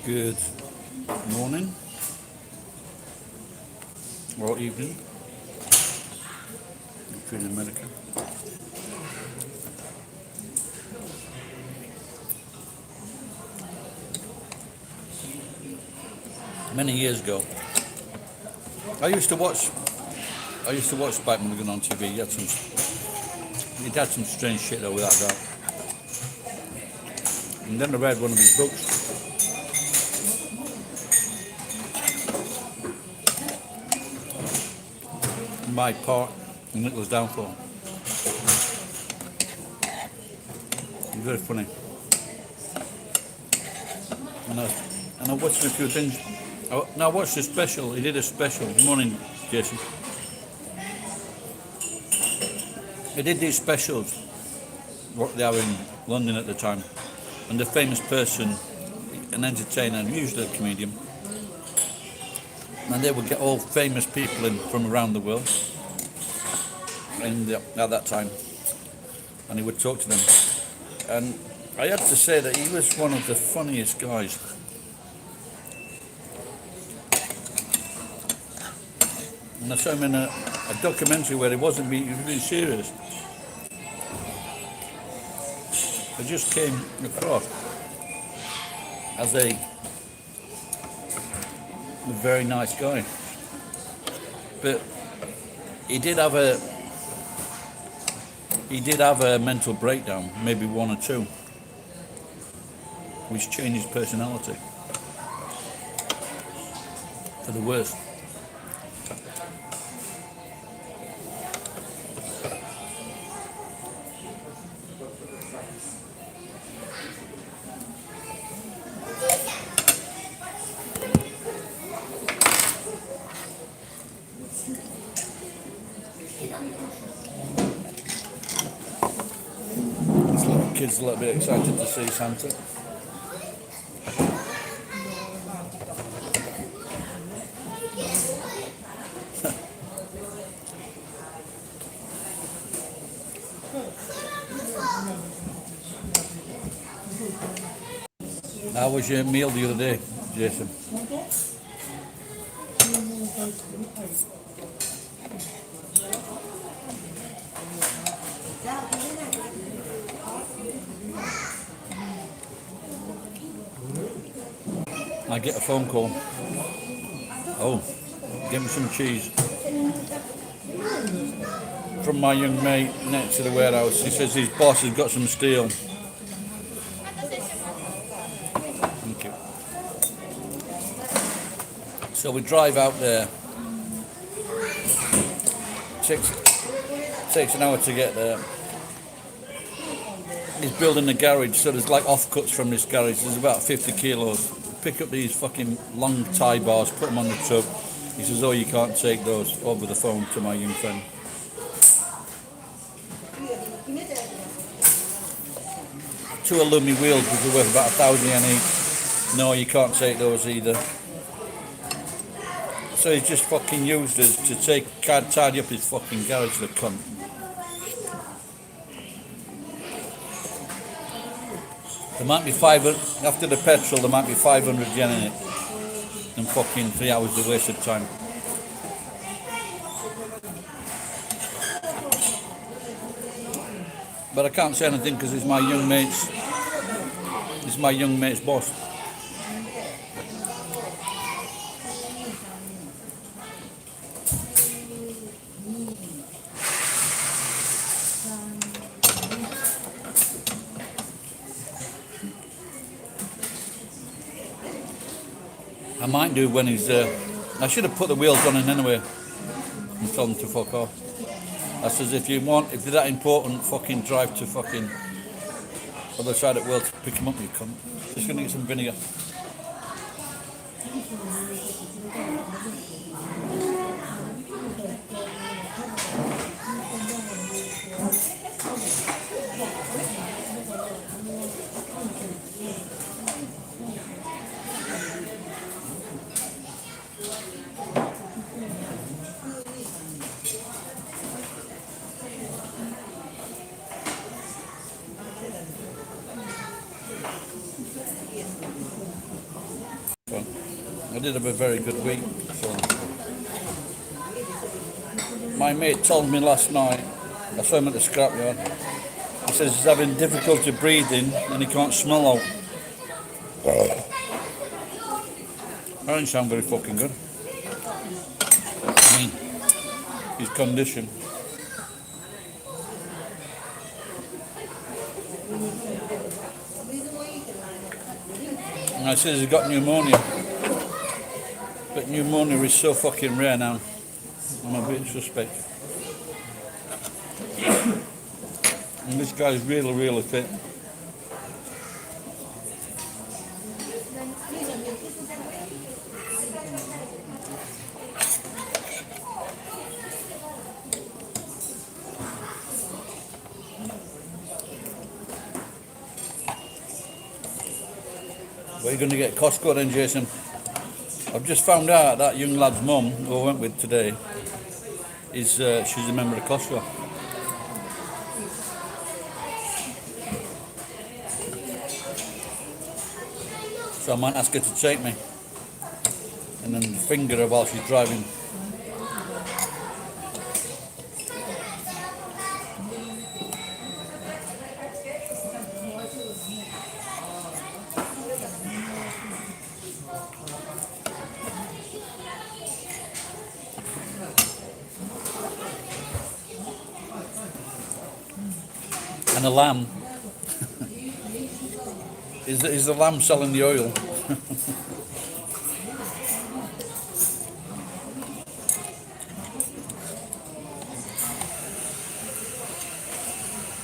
Good morning or evening if you're in America. Many years ago, I used to watch Spike Milligan on TV. He'd had some strange shit though, without doubt. And then I read one of his books. My part in Nicholas' downfall. It's very funny. And I watched a few things. Now I watched a special. He did a special. Good morning, Jason. He did these specials. What they are in London at the time, and the famous person, an entertainer, usually a comedian, and they would get all famous people in from around the world, and at that time, and he would talk to them, and I have to say that he was one of the funniest guys. And I saw him in a documentary where he was being serious. I just came across as a very nice guy, but he did have a mental breakdown, maybe one or two, which changed his personality for the worse. This little kid's a little bit excited to see Santa. How was your meal the other day, Jason? I get a phone call. Oh, give me some cheese. From my young mate next to the warehouse. He says his boss has got some steel. Thank you. So we drive out there. Takes an hour to get there. He's building a garage, so there's like offcuts from this garage. There's about 50 kilos. Pick up these fucking long tie bars, put them on the tub. He says, oh, you can't take those, over the phone to my young friend. Two aluminium wheels, which are worth about 1,000 yen each. No, you can't take those either. So he's just fucking used us to tidy up his fucking garage, the cunt. There might be 500, after the petrol, there might be 500 yen in it. And fucking 3 hours of wasted time. But I can't say anything because it's my young mate's boss. I might do when he's I should have put the wheels on him anyway and told him to fuck off. I says, if you're that important, fucking drive to fucking other side of the world to pick him up, you cunt. Just gonna get some vinegar. I did have a very good week. So. My mate told me last night, I saw him at the scrapyard, he says he's having difficulty breathing and he can't smell out. That don't sound very fucking good. I mean, his condition. And I says he's got pneumonia. But pneumonia is so fucking rare now. I'm a bit suspect. And this guy's really, really fit. Where are you going to get Costco then, Jason? I've just found out that young lad's mum, who I went with today, is she's a member of Costco. So I might ask her to take me and then finger her while she's driving. And a lamb. Is the lamb selling the oil?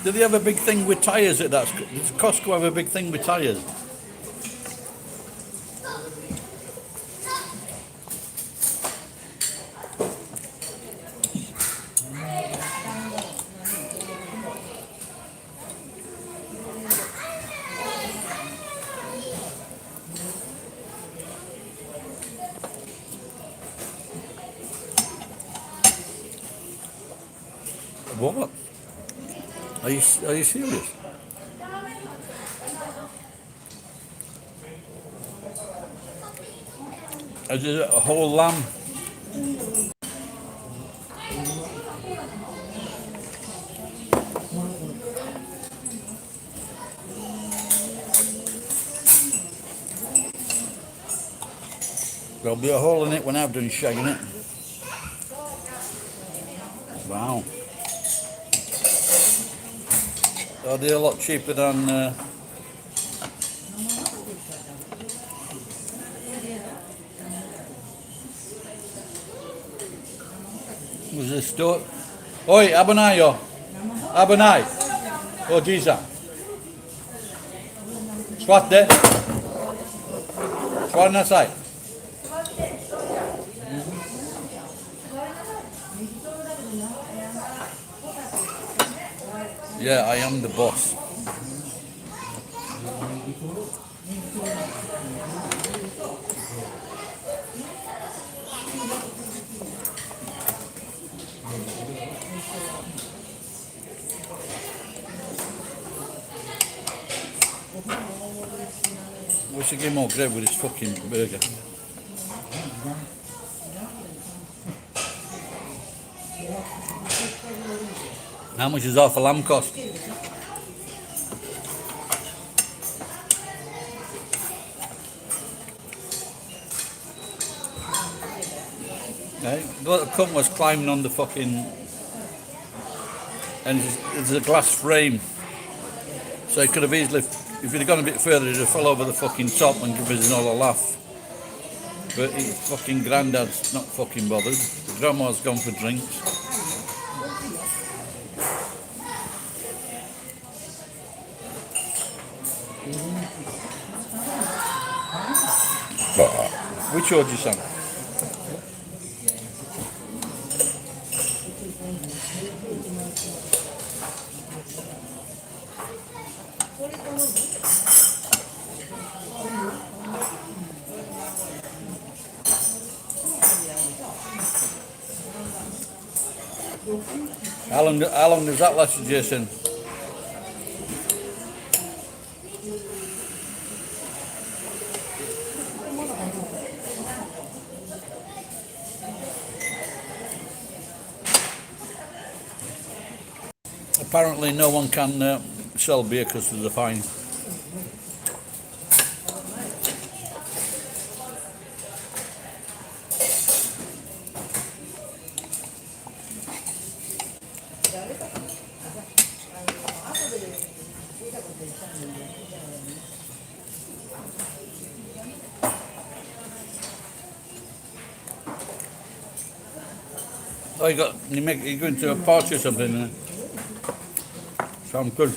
Do they have a big thing with tyres at that? Does Costco have a big thing with tyres? What? Are you serious? Is it a whole lamb? There'll be a hole in it when I've done shagging it. Wow. Oh, they're a lot cheaper than was this store? Oi, abonai yo. Abonai. Oh, Giza. Swat de. Swat nasai. Yeah, I am the boss. We should get more bread with this fucking burger. How much does half a lamb cost? Hey, the cunt was climbing on the fucking, and there's a glass frame, so he could have easily, if he'd have gone a bit further, he'd have fell over the fucking top and given us all a laugh. But his fucking granddad's not fucking bothered. Grandma's gone for drinks. Which order, son? How long does that last, Jason? Apparently no one can sell beer because there's a fine. Oh, you're going to a party or something? Sounds good.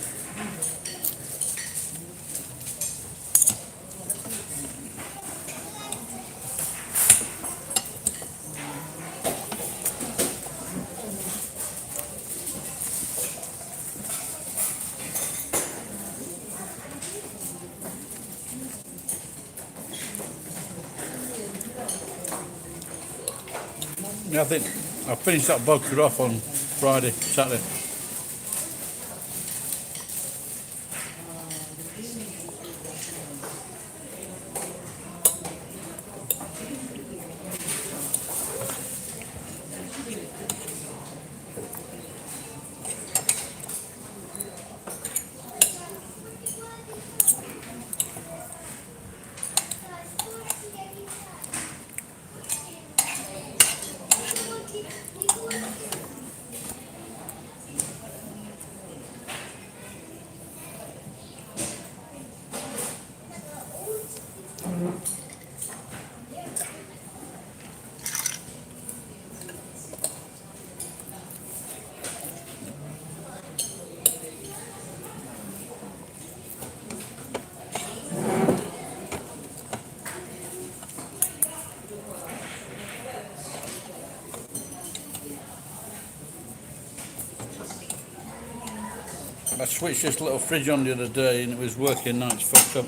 Yeah, I think I finished that vodka off on Friday, Saturday. I switched this little fridge on the other day and it was working, now it's fucked up.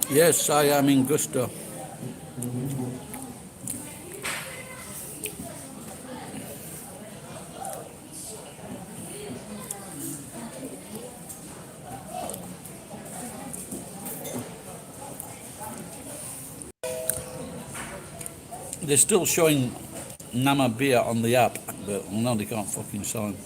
Yes, I am in Gusto. They're still showing Nama beer on the app, but no, they can't fucking sell them.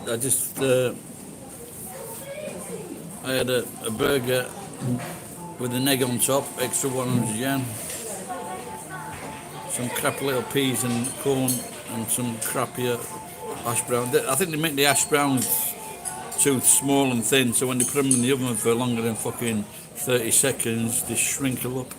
I just I had a burger with an egg on top, extra 100 yen, some crap little peas and corn, and some crappier hash brown. I think they make the hash browns too small and thin, so when they put them in the oven for longer than fucking 30 seconds, they shrinkle up.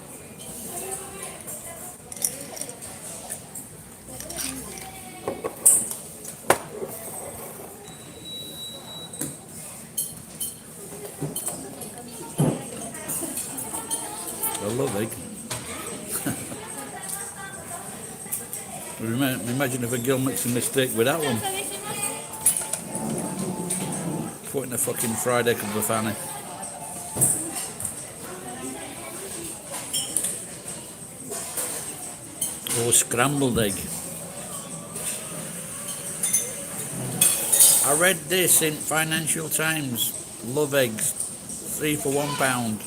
I love egg. Imagine if a girl makes a mistake with that one. Putting a fucking fried egg of a fanny. Or scrambled egg. I read this in Financial Times. Love eggs. 3 for £1.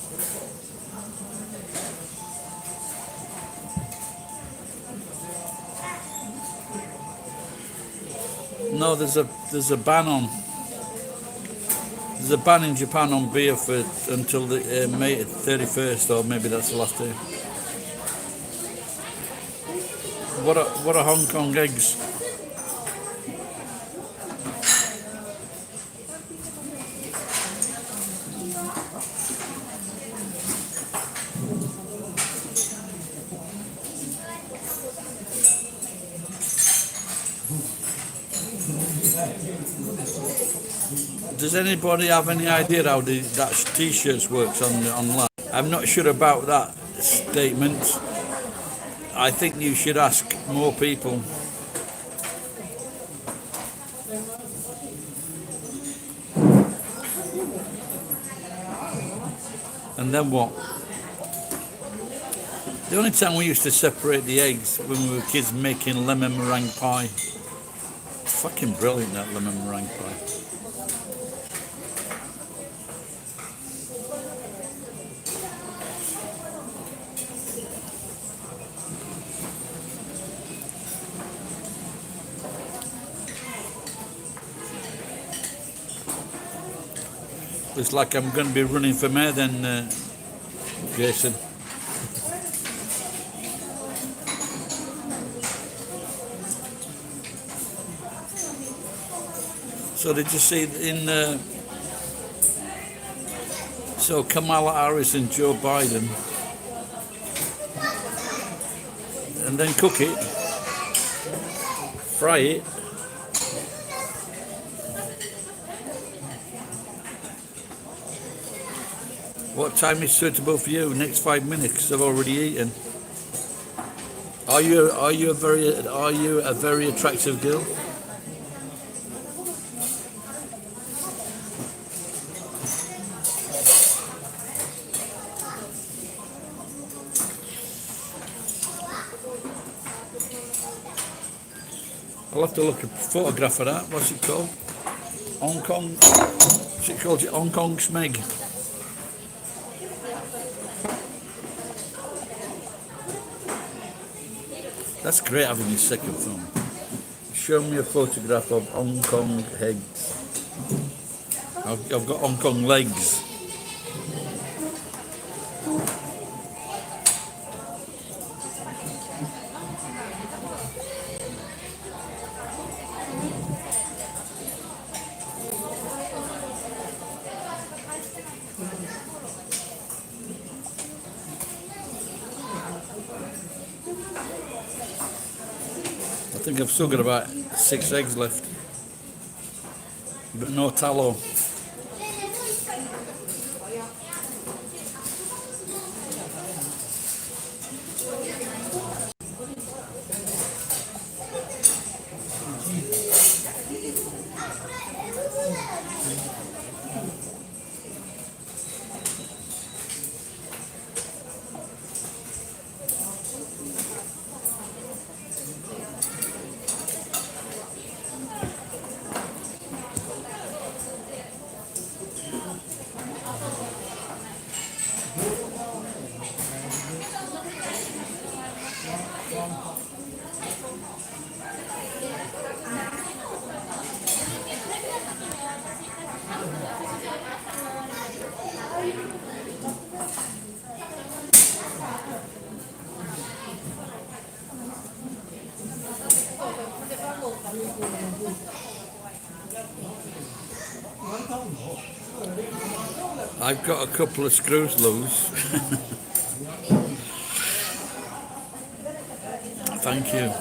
No, there's a ban on. There's a ban in Japan on beer for until the May 31st, or maybe that's the last day. What are Hong Kong eggs? Does anybody have any idea how that t-shirts works online? I'm not sure about that statement. I think you should ask more people. And then what? The only time we used to separate the eggs when we were kids making lemon meringue pie. It's fucking brilliant, that lemon meringue pie. Looks like I'm going to be running for mayor then, Jason. So did you see in so Kamala Harris and Joe Biden, and then cook it, fry it, what time is suitable for you? Next 5 minutes, 'cause I've already eaten. Are you a very attractive girl? I'll have to look at a photograph of that. What's it called? Hong Kong. What's it called? Hong Kong Smeg. That's great having your second film. Show me a photograph of Hong Kong heads. I've got Hong Kong legs. I think I've still got about 6 eggs left, but no tallow. I've got a couple of screws loose. Thank you.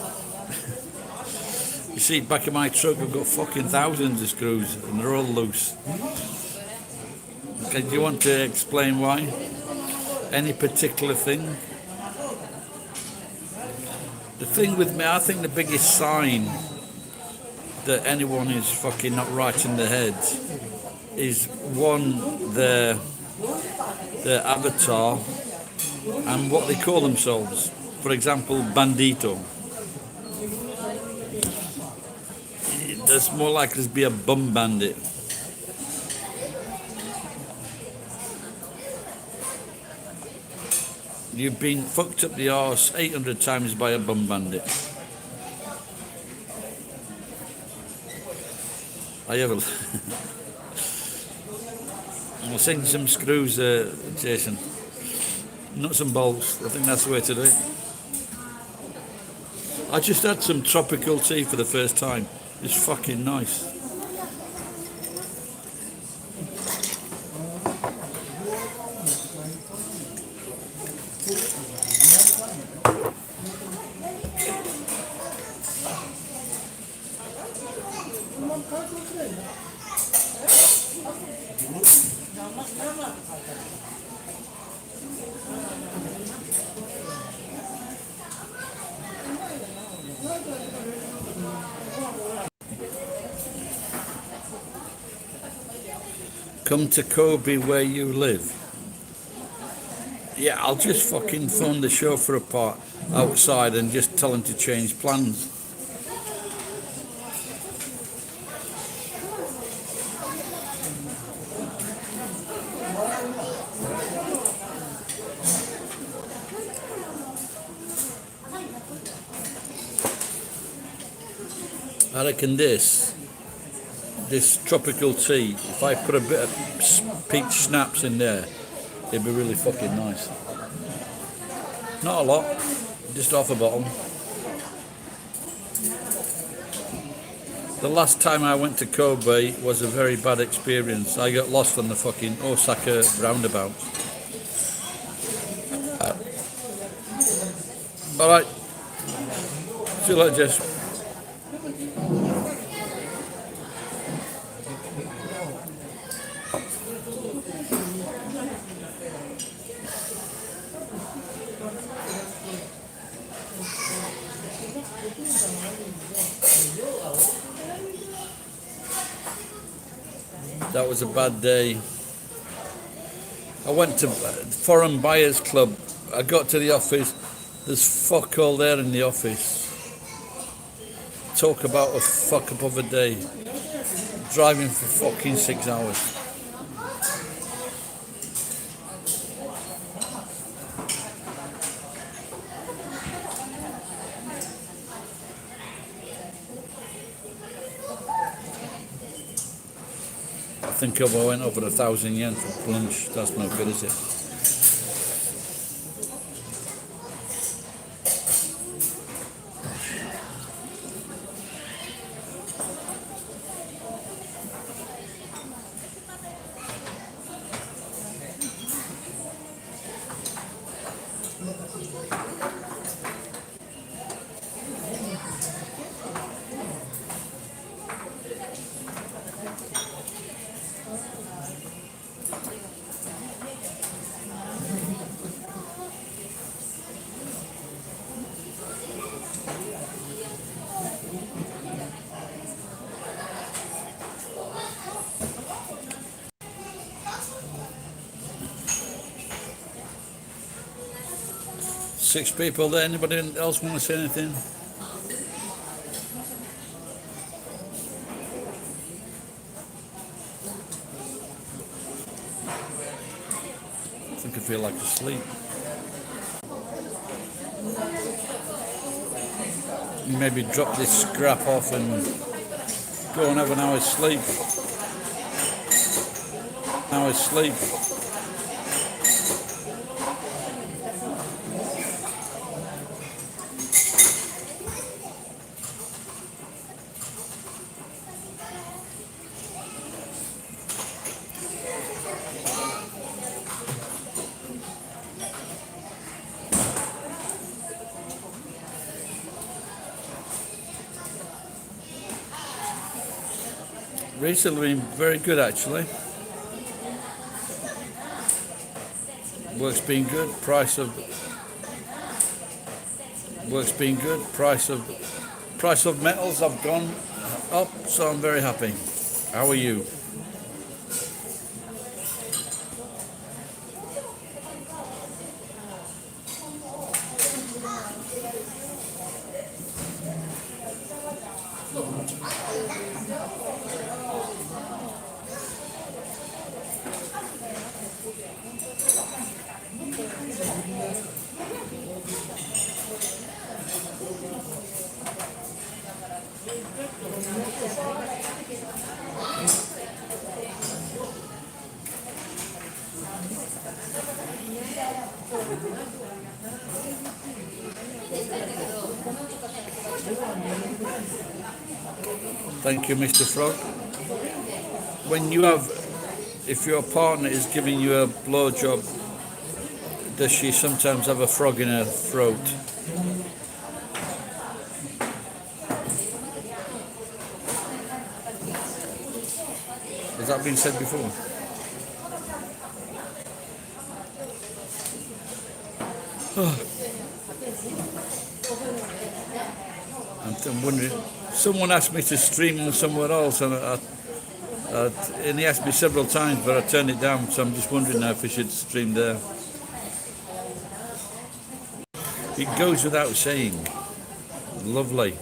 You see, back in my truck I've got fucking thousands of screws and they're all loose. Okay, do you want to explain why? Any particular thing? The thing with me, I think the biggest sign that anyone is fucking not right in their head is one, their avatar and what they call themselves. For example, bandito. There's more likely to be a bum bandit. You've been fucked up the arse 800 times by a bum bandit. I have a... I'll send you some screws, Jason. Nuts and bolts. I think that's the way to do it. I just had some tropical tea for the first time. It's fucking nice. Come to Kobe where you live. Yeah, I'll just fucking phone the chauffeur apart outside and just tell him to change plans. I reckon this tropical tea, if I put a bit of peach schnapps in there, it'd be really fucking nice. Not a lot, just half a bottle. The last time I went to Kobe was a very bad experience. I got lost on the fucking Osaka roundabout. Alright, see you later, Jess. That was a bad day. I went to Foreign Buyers Club. I got to the office. There's fuck all there in the office. Talk about a fuck up of a day. Driving for fucking 6 hours. I think I went over 1,000 yen for lunch. That's no good, is it? 6 people there. Anybody else want to say anything? I think I feel like asleep. Maybe drop this scrap off and go and have an hour's sleep. Hour's sleep. Recently been very good actually. Work's been good, price of metals have gone up, so I'm very happy. How are you? Thank you, Mr. Frog. If your partner is giving you a blowjob, does she sometimes have a frog in her throat? Has that been said before? I'm wondering. Someone asked me to stream somewhere else, and I And he asked me several times, but I turned it down. So I'm just wondering now if we should stream there. It goes without saying. Lovely.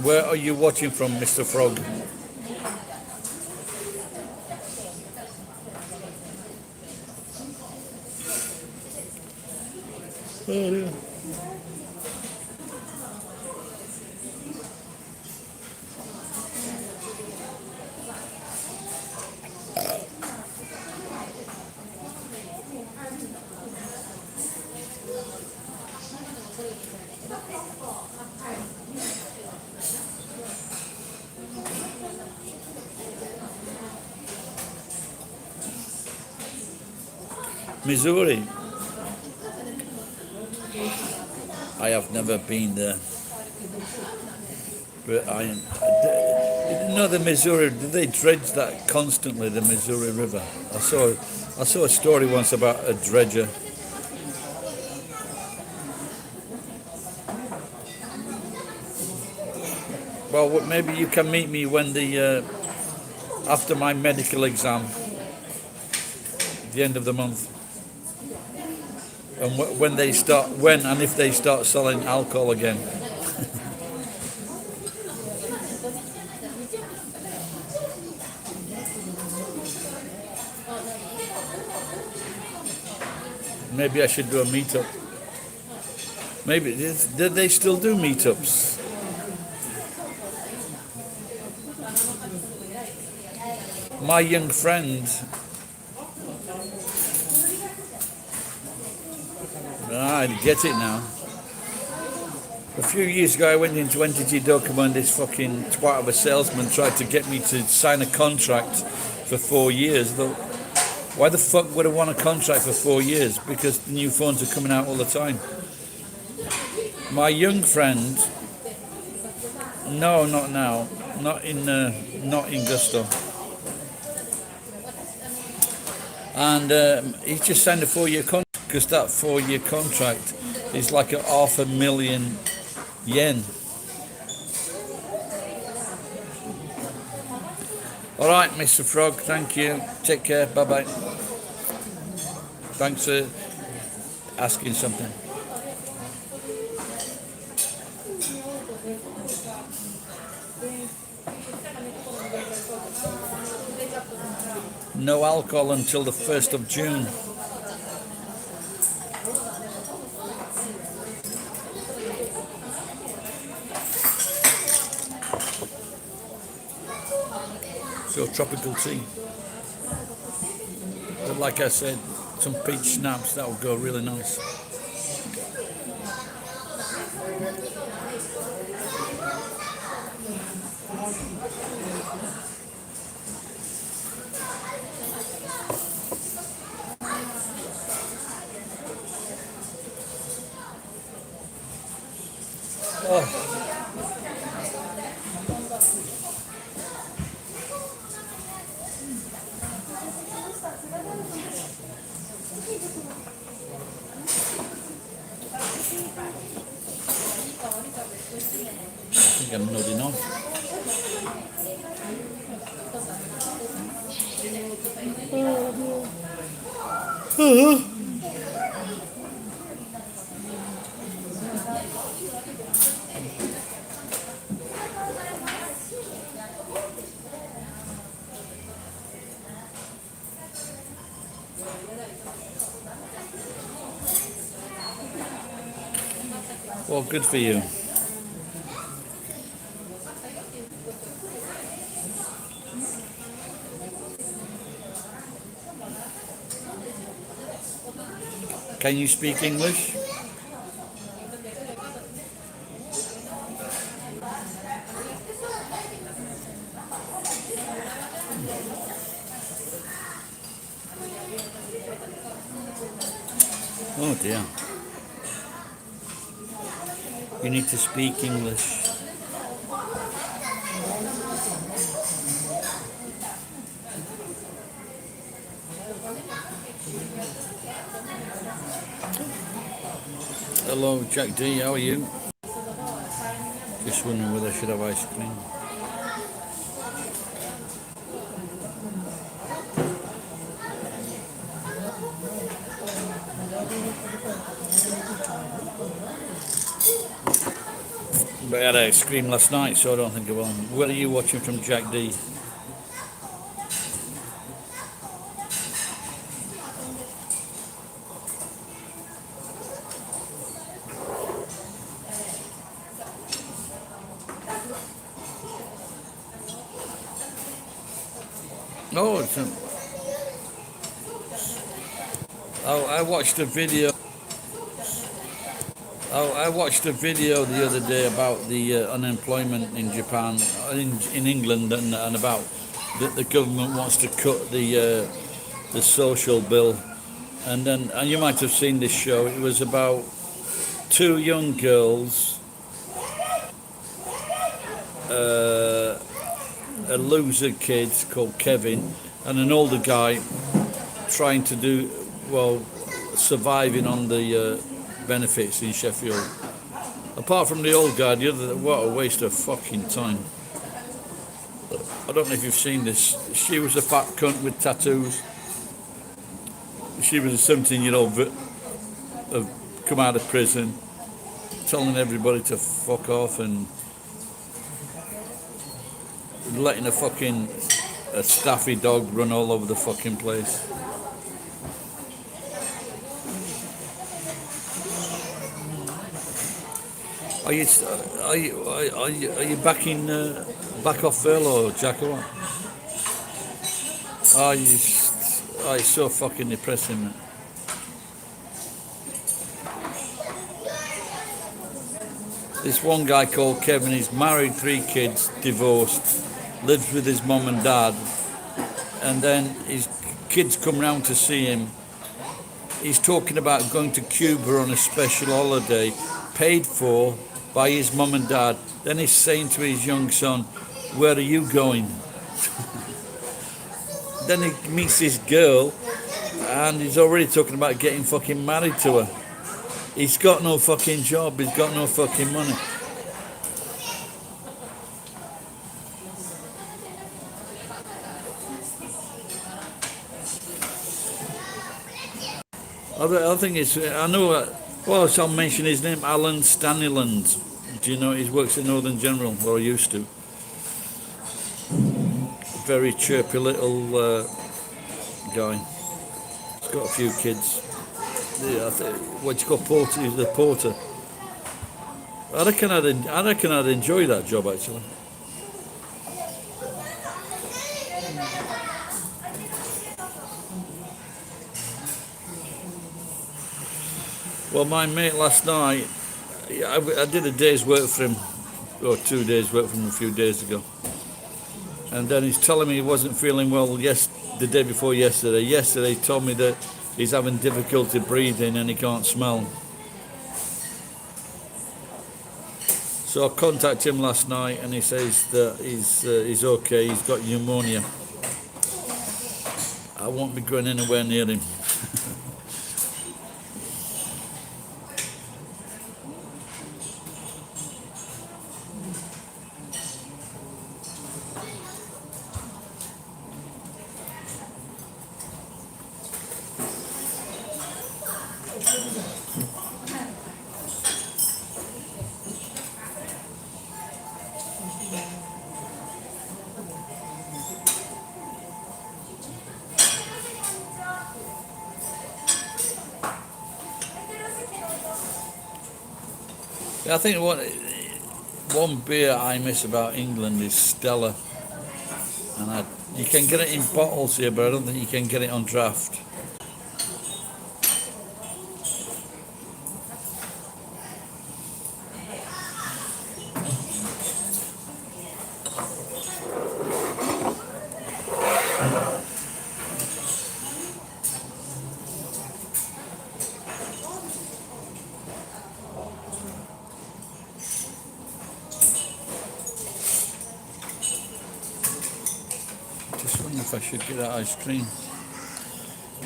Where are you watching from, Mr. Frog? Oh, yeah. Missouri. I have never been there, but the Missouri. Do they dredge that constantly? The Missouri River. I saw a story once about a dredger. Well, maybe you can meet me when after my medical exam, the end of the month. And when and if they start selling alcohol again. Maybe I should do a meetup. Maybe did they still do meetups? My young friend. I get it now. A few years ago I went into Entity Document, this fucking twat of a salesman tried to get me to sign a contract for 4 years. Why the fuck would I want a contract for 4 years? Because the new phones are coming out all the time. My young friend, no, not now, not in Gusto. And he just signed a 4-year contract. Because that 4-year contract is like $500,000 yen. All right, Mr. Frog, thank you. Take care. Bye-bye. Thanks for asking something. No alcohol until the 1st of June. So tropical tea. But like I said, some peach schnapps, that would go really nice. Oh. I think I'm nodding off. Well, good for you. Can you speak English? Oh dear. You need to speak English. Hello, Jack D. How are you? Just wondering whether I should have ice cream. But I had ice cream last night, so I don't think I will. What are you watching from Jack D? Oh, I watched a video. I watched a video the other day about the unemployment in Japan, in England, and about that the government wants to cut the social bill, and you might have seen this show. It was about two young girls, a loser kid called Kevin, and an older guy trying to do surviving on the benefits in Sheffield. Apart from the old guy, the other, what a waste of fucking time. I don't know if you've seen this. She was a fat cunt with tattoos. She was a 17-year-old have come out of prison, telling everybody to fuck off and letting a staffy dog run all over the fucking place. Are you back off furlough, Jack, or what? It's so fucking depressing, man. This one guy called Kevin, he's married, 3 kids, divorced, lives with his mum and dad, and then his kids come round to see him. He's talking about going to Cuba on a special holiday, paid for by his mum and dad. Then he's saying to his young son, "Where are you going?" Then he meets this girl, and he's already talking about getting fucking married to her. He's got no fucking job, he's got no fucking money. I think I know, I'll mention his name, Alan Staniland. Do you know, he works at Northern General, or used to. Very chirpy little guy. He's got a few kids. Yeah, what do you call porter? He's the porter. I reckon I'd enjoy that job, actually. Well, my mate last night, I did a day's work for him, or 2 days work for him a few days ago. And then he's telling me he wasn't feeling well the day before yesterday. Yesterday he told me that he's having difficulty breathing and he can't smell. So I contacted him last night and he says that he's okay, he's got pneumonia. I won't be going anywhere near him. I think one beer I miss about England is Stella, and you can get it in bottles here, but I don't think you can get it on draft. Just wonder if I should get that ice cream.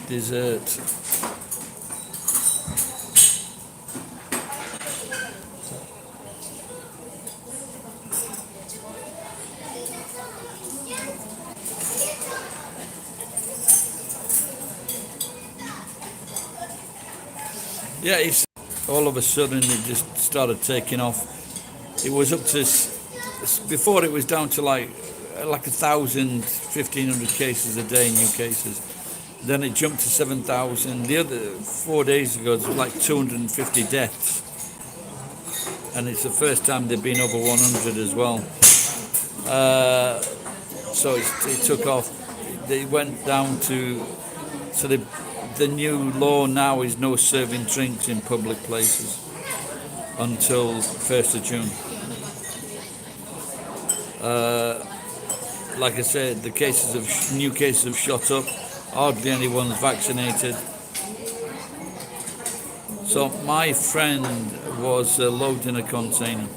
Dessert. Yeah, it's all of a sudden it just started taking off. It was up to, before it was down to like 1,000, 1,500 cases a day, new cases. Then it jumped to 7,000. The other 4 days ago, it was like 250 deaths. And it's the first time they've been over 100 as well. So it took off. They went down to, so the new law now is no serving drinks in public places until 1st of June. Like I said, the new cases have shot up. Hardly anyone's vaccinated. So my friend was loading a container,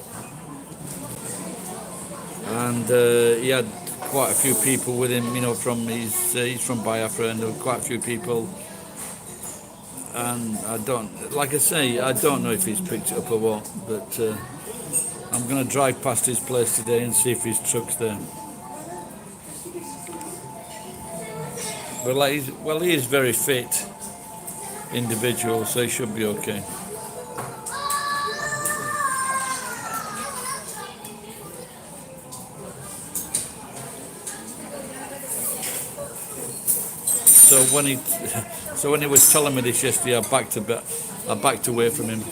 and he had quite a few people with him. You know, he's from Biafra, and there were quite a few people. And I don't know if he's picked it up or what, but I'm going to drive past his place today and see if his truck's there. But he is very fit individual, so he should be okay. So when he was telling me this yesterday, I backed away from him.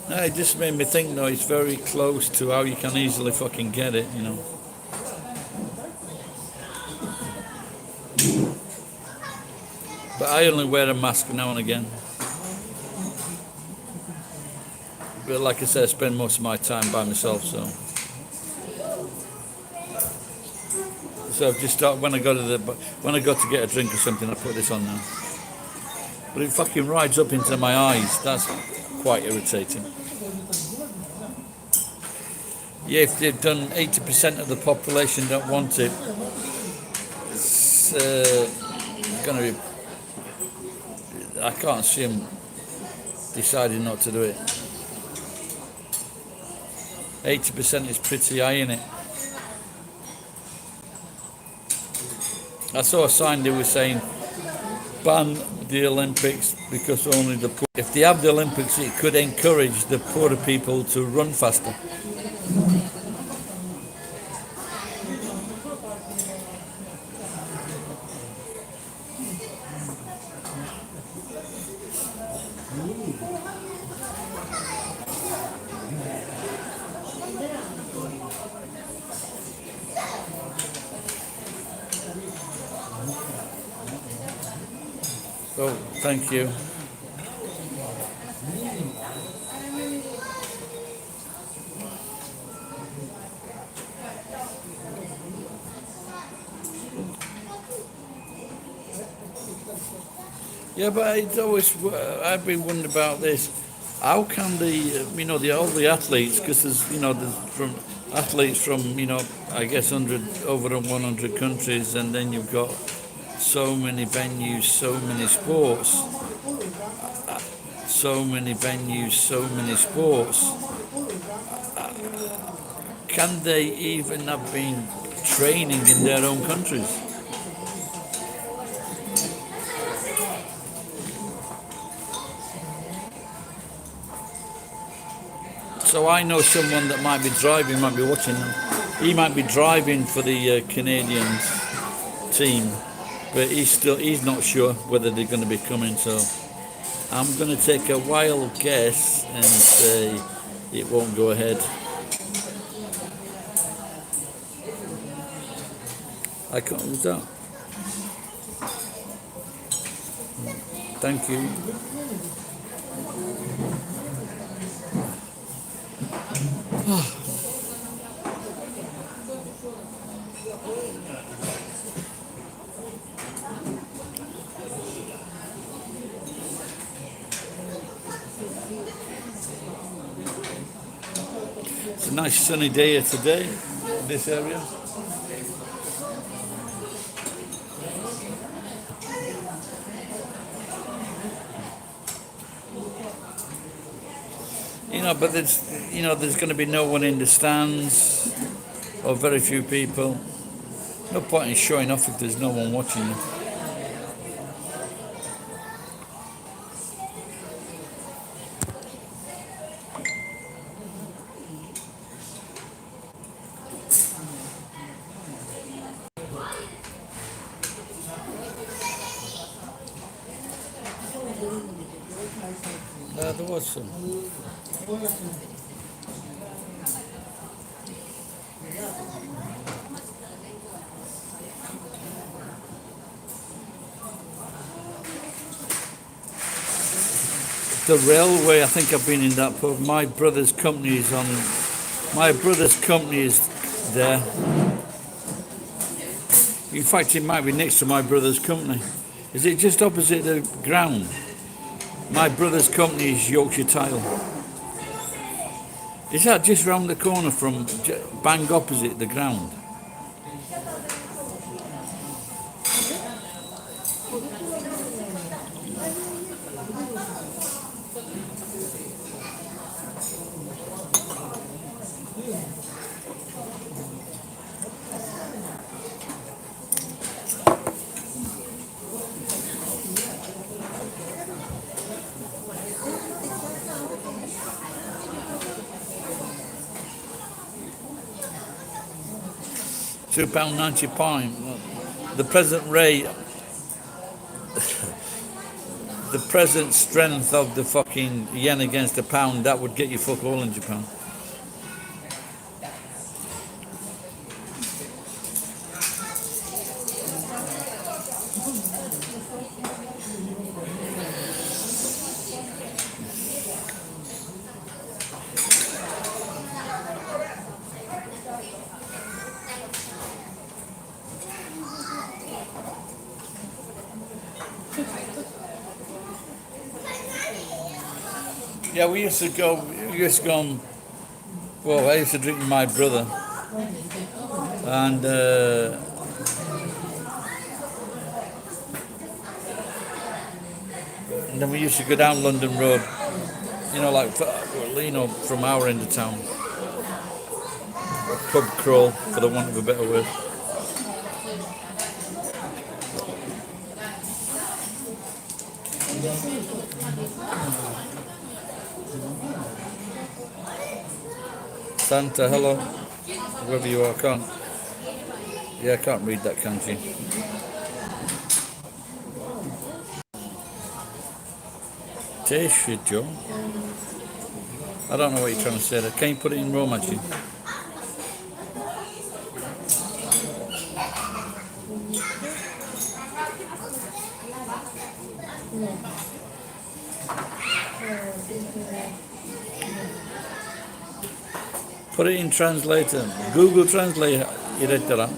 No, it just made me think, no, it's very close to how you can easily fucking get it, you know. But I only wear a mask now and again. But like I said, I spend most of my time by myself, so I've just started, when I go to get a drink or something, I put this on now. But it fucking rides up into my eyes. That's quite irritating. Yeah, if they've done 80% of the population don't want it, it's going to be. I can't see them deciding not to do it. 80% is pretty high, isn't it? I saw a sign they were saying ban the Olympics because only the poor. If they have the Olympics, it could encourage the poorer people to run faster. Oh, thank you. Yeah, but it's always, I've been wondering about this. How can all the athletes, because there's from athletes from, I guess over 100 countries, and then you've got so many venues, so many sports. Can they even have been training in their own countries? So I know someone that might be driving, might be watching them. He might be driving for the Canadian team, but he's not sure whether they're going to be coming. So I'm going to take a wild guess and say it won't go ahead. I can't do that. Thank you. It's a nice sunny day here today in this area. But there's going to be no one in the stands or very few people. No point in showing off if there's no one watching you. There was some. The railway, I think I've been in that pub. My brother's company is there. In fact, it might be next to my brother's company. Is it just opposite the ground? My brother's company is Yorkshire Tile. Is that just round the corner from bang opposite the ground? £2.90. The present rate, the present strength of the fucking yen against the pound, that would get you fuck all in Japan. Yeah, we used to go on, well, I used to drink with my brother, and then we used to go down London Road, from our end of town, pub crawl, for the want of a better word. Santa, hello, whoever you are, I can't read that, can't you? Taste shit, Joe. I don't know what you're trying to say there. Can you put it in Romaji? Put it in translator. Google Translate irettara.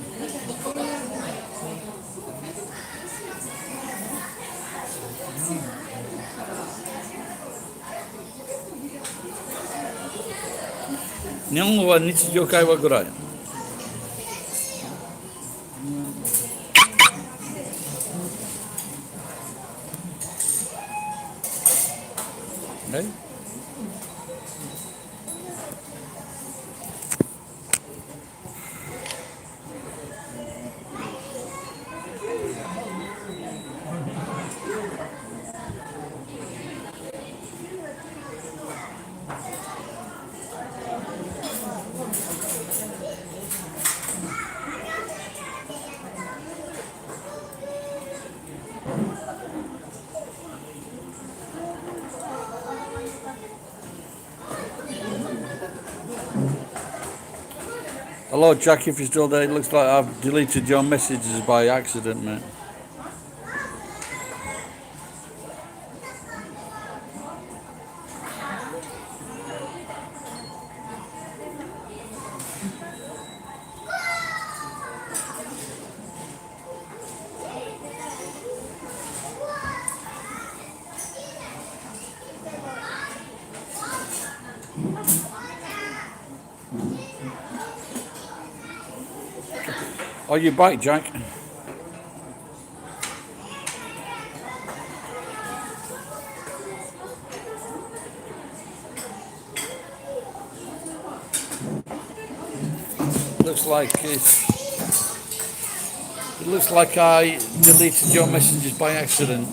Nihongo wa nichijou kaiwa gurai. Right? Hello Jack, if you're still there, it looks like I've deleted your messages by accident, mate. Or your bike, Jack. Looks like it looks like I deleted your messages by accident.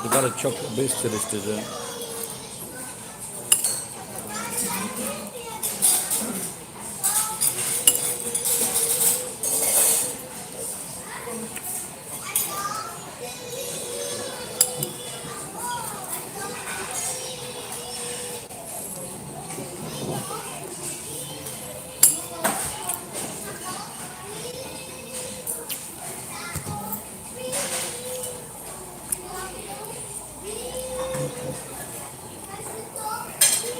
They've got a chocolate boost to this dessert.